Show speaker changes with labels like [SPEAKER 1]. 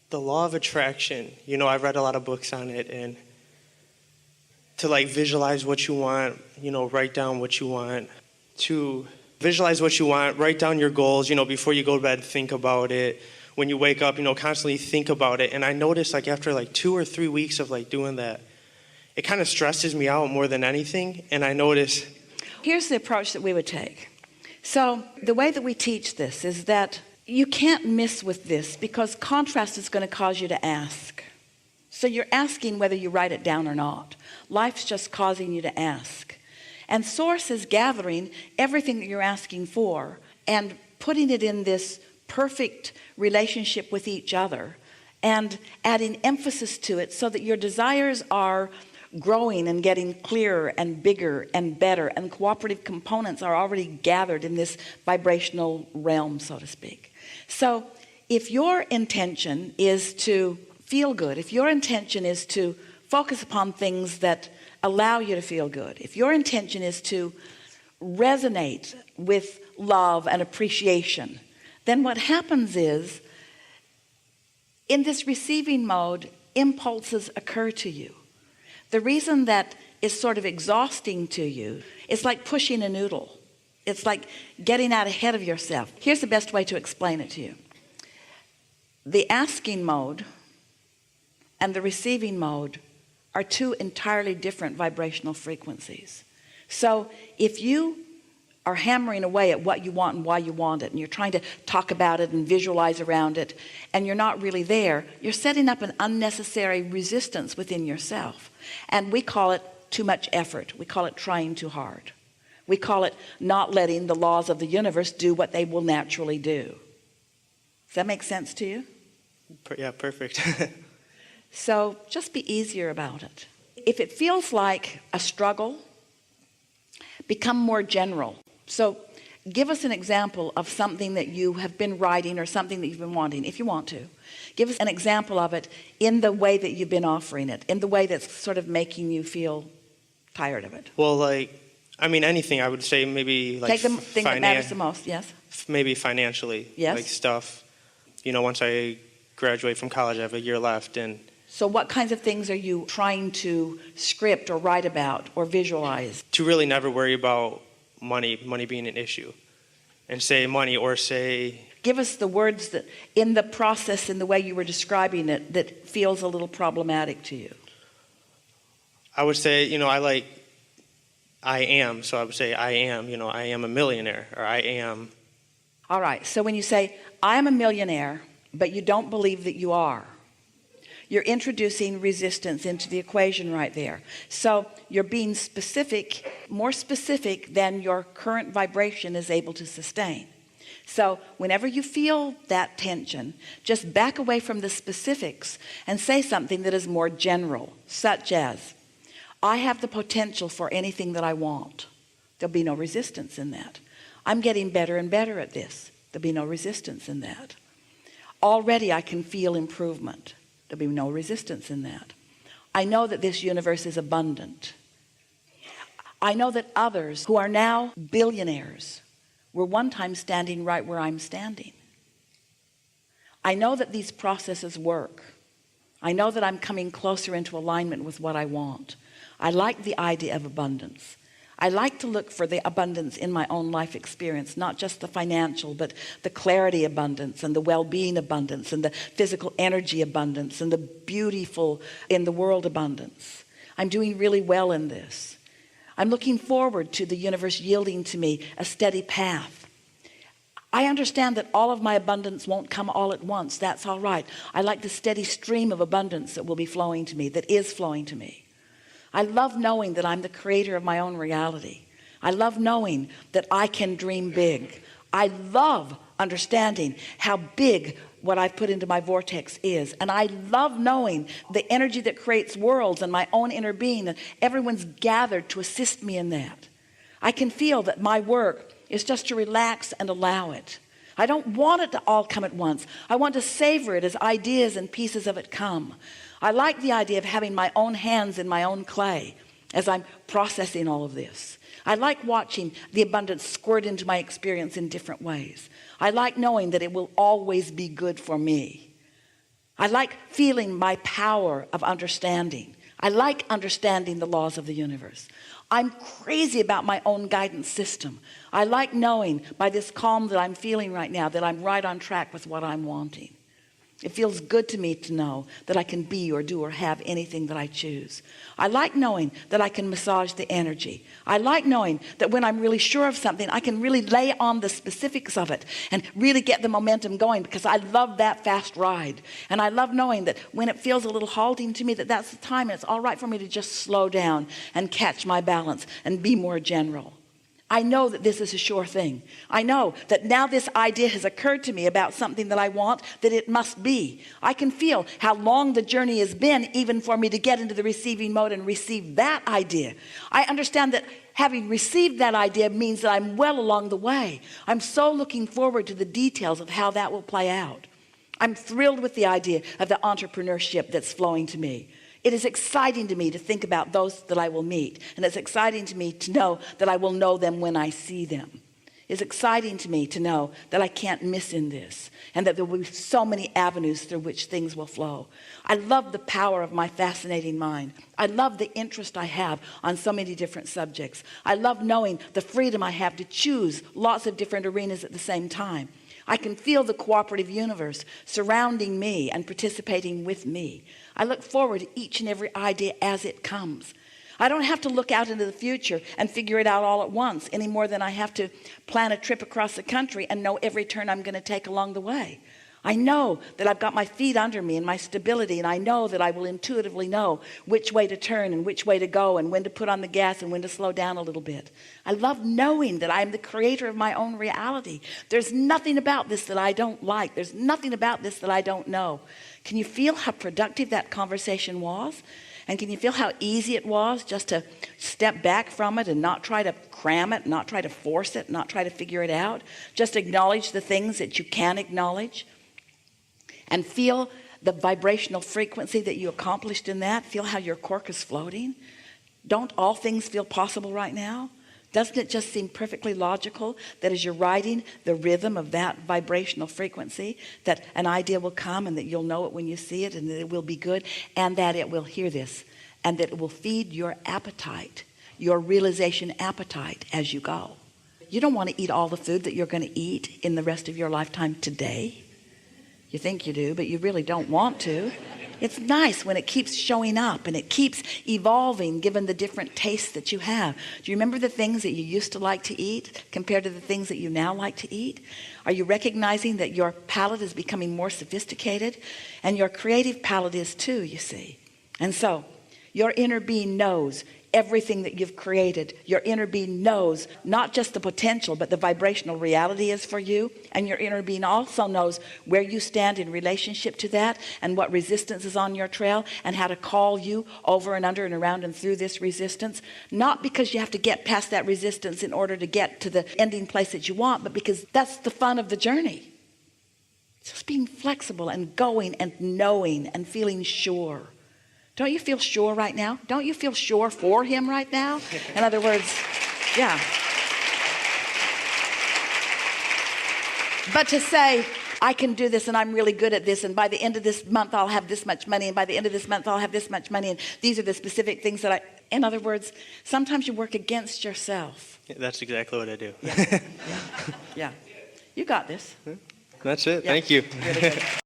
[SPEAKER 1] The law of attraction, I've read a lot of books on it, and to like visualize what you want, write down what you want. To visualize what you want, write down your goals, before you go to bed, think about it. When you wake up, constantly think about it. And I noticed like after like 2 or 3 weeks of like doing that, it kind of stresses me out more than anything. And I notice.
[SPEAKER 2] Here's the approach that we would take. So the way that we teach this is that you can't miss with this, because contrast is going to cause you to ask. So you're asking whether you write it down or not. Life's just causing you to ask. And Source is gathering everything that you're asking for and putting it in this perfect relationship with each other and adding emphasis to it so that your desires are growing and getting clearer and bigger and better, and cooperative components are already gathered in this vibrational realm, so to speak. So if your intention is to feel good, if your intention is to focus upon things that allow you to feel good, if your intention is to resonate with love and appreciation, then what happens is, in this receiving mode, impulses occur to you. The reason that is sort of exhausting to you is like pushing a noodle. It's like getting out ahead of yourself. Here's the best way to explain it to you. The asking mode and the receiving mode are two entirely different vibrational frequencies. So if you are hammering away at what you want and why you want it, and you're trying to talk about it and visualize around it, and you're not really there, you're setting up an unnecessary resistance within yourself. And we call it too much effort. We call it trying too hard. We call it not letting the laws of the universe do what they will naturally do. Does that make sense to you?
[SPEAKER 1] Yeah, perfect.
[SPEAKER 2] So just be easier about it. If it feels like a struggle, become more general. So give us an example of something that you have been writing or something that you've been wanting, if you want to. Give us an example of it in the way that you've been offering it, in the way that's sort of making you feel tired of it.
[SPEAKER 1] Well, anything. I would say maybe like
[SPEAKER 2] take the thing that matters the most. Yes.
[SPEAKER 1] Maybe financially.
[SPEAKER 2] Yes.
[SPEAKER 1] Like stuff. Once I graduate from college, I have a year left, and.
[SPEAKER 2] So what kinds of things are you trying to script or write about or visualize?
[SPEAKER 1] To really never worry about money being an issue, and say money, or say.
[SPEAKER 2] Give us the words that in the process, in the way you were describing it, that feels a little problematic to you.
[SPEAKER 1] I would say, I am. So I would say I am, I am a millionaire, or I am.
[SPEAKER 2] All right. So when you say I am a millionaire, but you don't believe that you are, you're introducing resistance into the equation right there. So you're being specific, more specific than your current vibration is able to sustain. So whenever you feel that tension, just back away from the specifics and say something that is more general, such as, I have the potential for anything that I want. There'll be no resistance in that. I'm getting better and better at this. There'll be no resistance in that. Already I can feel improvement. There'll be no resistance in that. I know that this universe is abundant. I know that others who are now billionaires were one time standing right where I'm standing. I know that these processes work. I know that I'm coming closer into alignment with what I want. I like the idea of abundance. I like to look for the abundance in my own life experience, not just the financial, but the clarity abundance and the well-being abundance and the physical energy abundance and the beautiful in the world abundance. I'm doing really well in this. I'm looking forward to the universe yielding to me a steady path. I understand that all of my abundance won't come all at once. That's all right. I like the steady stream of abundance that will be flowing to me, that is flowing to me. I love knowing that I'm the creator of my own reality. I love knowing that I can dream big. I love understanding how big what I've put into my vortex is. And I love knowing the energy that creates worlds and my own inner being, that everyone's gathered to assist me in that. I can feel that my work is just to relax and allow it. I don't want it to all come at once. I want to savor it as ideas and pieces of it come. I like the idea of having my own hands in my own clay as I'm processing all of this. I like watching the abundance squirt into my experience in different ways. I like knowing that it will always be good for me. I like feeling my power of understanding. I like understanding the laws of the universe. I'm crazy about my own guidance system. I like knowing by this calm that I'm feeling right now that I'm right on track with what I'm wanting. It feels good to me to know that I can be or do or have anything that I choose. I like knowing that I can massage the energy. I like knowing that when I'm really sure of something, I can really lay on the specifics of it and really get the momentum going, because I love that fast ride. And I love knowing that when it feels a little halting to me, that's the time, and it's all right for me to just slow down and catch my balance and be more general. I know that this is a sure thing. I know that now this idea has occurred to me about something that I want, that it must be. I can feel how long the journey has been, even for me to get into the receiving mode and receive that idea. I understand that having received that idea means that I'm well along the way. I'm so looking forward to the details of how that will play out. I'm thrilled with the idea of the entrepreneurship that's flowing to me. It is exciting to me to think about those that I will meet. And it's exciting to me to know that I will know them when I see them. It's exciting to me to know that I can't miss in this, and that there will be so many avenues through which things will flow. I love the power of my fascinating mind. I love the interest I have on so many different subjects. I love knowing the freedom I have to choose lots of different arenas at the same time. I can feel the cooperative universe surrounding me and participating with me. I look forward to each and every idea as it comes. I don't have to look out into the future and figure it out all at once, any more than I have to plan a trip across the country and know every turn I'm going to take along the way. I know that I've got my feet under me and my stability, and I know that I will intuitively know which way to turn and which way to go and when to put on the gas and when to slow down a little bit. I love knowing that I'm the creator of my own reality. There's nothing about this that I don't like. There's nothing about this that I don't know. Can you feel how productive that conversation was? And can you feel how easy it was just to step back from it and not try to cram it, not try to force it, not try to figure it out? Just acknowledge the things that you can acknowledge and feel the vibrational frequency that you accomplished in that. Feel how your cork is floating. Don't all things feel possible right now? Doesn't it just seem perfectly logical that as you're riding the rhythm of that vibrational frequency, that an idea will come and that you'll know it when you see it, and that it will be good, and that it will hear this, and that it will feed your appetite, your realization appetite as you go. You don't want to eat all the food that you're going to eat in the rest of your lifetime today. You think you do, but you really don't want to. It's nice when it keeps showing up and it keeps evolving given the different tastes that you have. Do you remember the things that you used to like to eat compared to the things that you now like to eat? Are you recognizing that your palate is becoming more sophisticated? And your creative palate is too, you see. And so your inner being knows everything that you've created. Your inner being knows not just the potential, but the vibrational reality is for you. And your inner being also knows where you stand in relationship to that, and what resistance is on your trail, and how to call you over and under and around and through this resistance. Not because you have to get past that resistance in order to get to the ending place that you want, but because that's the fun of the journey. It's just being flexible and going and knowing and feeling sure. Don't you feel sure right now? Don't you feel sure for him right now? In other words, yeah. But to say, I can do this and I'm really good at this, and by the end of this month I'll have this much money, and by the end of this month I'll have this much money, and these are the specific things that in other words, sometimes you work against yourself.
[SPEAKER 1] Yeah, that's exactly what I do.
[SPEAKER 2] Yeah. You got this.
[SPEAKER 1] That's it.
[SPEAKER 2] Yeah.
[SPEAKER 1] Thank you.
[SPEAKER 2] Really good.